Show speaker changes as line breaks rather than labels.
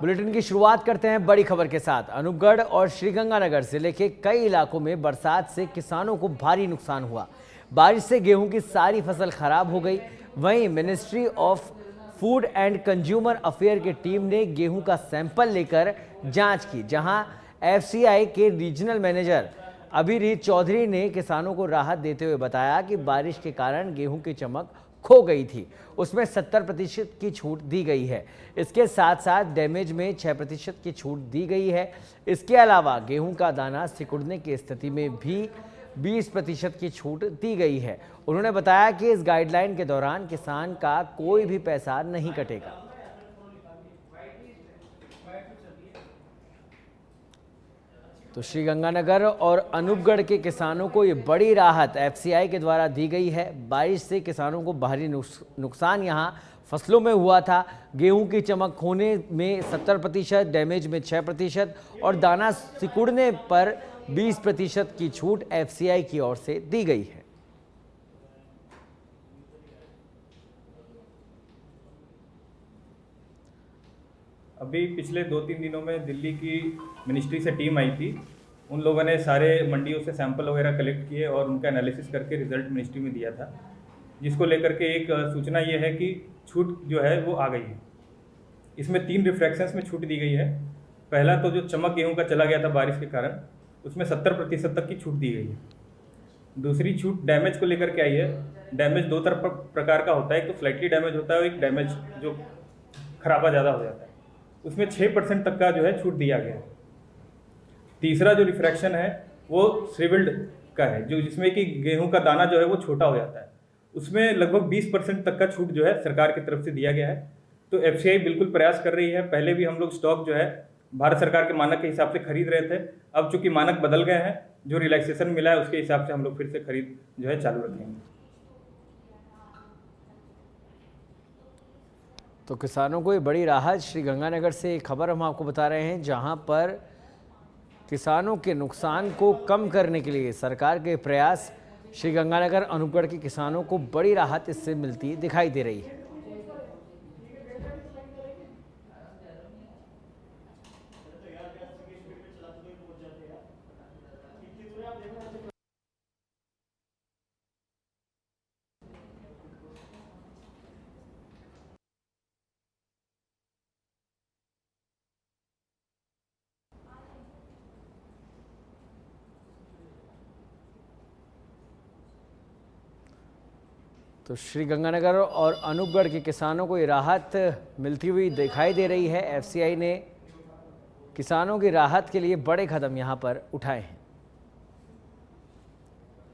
Bulletin की शुरुआत करते हैं बड़ी खबर के साथ। अनूपगढ़ और श्रीगंगानगर जिले के कई इलाकों में बरसात से किसानों को भारी नुकसान हुआ। बारिश से गेहूं की सारी फसल खराब हो गई। वहीं ministry of food and consumer affair की टीम ने गेहूं का सैंपल लेकर जांच की, जहां एफसीआई के रीजनल मैनेजर अभिजीत चौधरी ने किसानों को राहत देते हुए बताया कि बारिश के कारण गेहूं की चमक खो गई थी, उसमें 70% की छूट दी गई है। इसके साथ साथ डैमेज में 6% की छूट दी गई है। इसके अलावा गेहूं का दाना सिकुड़ने की स्थिति में भी 20% की छूट दी गई है। उन्होंने बताया कि इस गाइडलाइन के दौरान किसान का कोई भी पैसा नहीं कटेगा। तो श्रीगंगानगर और अनूपगढ़ के किसानों को ये बड़ी राहत एफसीआई के द्वारा दी गई है। बारिश से किसानों को भारी नुकसान यहाँ फसलों में हुआ था। गेहूं की चमक खोने में 70%, डैमेज में 6% और दाना सिकुड़ने पर 20% की छूट एफसीआई की ओर से दी गई है।
अभी पिछले 2-3 दिनों में दिल्ली की मिनिस्ट्री से टीम आई थी। उन लोगों ने सारे मंडियों से सैंपल वगैरह कलेक्ट किए और उनका एनालिसिस करके रिजल्ट मिनिस्ट्री में दिया था, जिसको लेकर के एक सूचना ये है कि छूट जो है वो आ गई है। इसमें 3 रिफ्रैक्शंस में छूट दी गई है। पहला तो जो चमक गेहूँ का चला गया था बारिश के कारण, उसमें 70% तक की छूट दी गई है। दूसरी छूट डैमेज को लेकर के आई है। डैमेज 2 प्रकार का होता है, एक तो स्लाइटली डैमेज होता है और एक डैमेज जो खराबा ज़्यादा हो जाता है, उसमें 6% तक का जो है छूट दिया गया है। तीसरा जो रिफ्रैक्शन है वो श्रिवल्ड का है, जो जिसमें कि गेहूं का दाना जो है वो छोटा हो जाता है, उसमें लगभग 20% तक का छूट जो है सरकार की तरफ से दिया गया है। तो एफसीआई बिल्कुल प्रयास कर रही है। पहले भी हम लोग स्टॉक जो है भारत सरकार के मानक के हिसाब से खरीद रहे थे। अब चूंकि मानक बदल गए हैं, जो रिलैक्सेशन मिला है उसके हिसाब से हम लोग फिर से खरीद जो है चालू रखेंगे।
तो किसानों को ये बड़ी राहत। श्रीगंगानगर से एक खबर हम आपको बता रहे हैं, जहां पर किसानों के नुकसान को कम करने के लिए सरकार के प्रयास। श्रीगंगानगर अनूपगढ़ के किसानों को बड़ी राहत इससे मिलती दिखाई दे रही है। तो श्रीगंगानगर और अनूपगढ़ के किसानों को ये राहत मिलती हुई दिखाई दे रही है। एफसीआई ने किसानों की राहत के लिए बड़े कदम यहां पर उठाए हैं।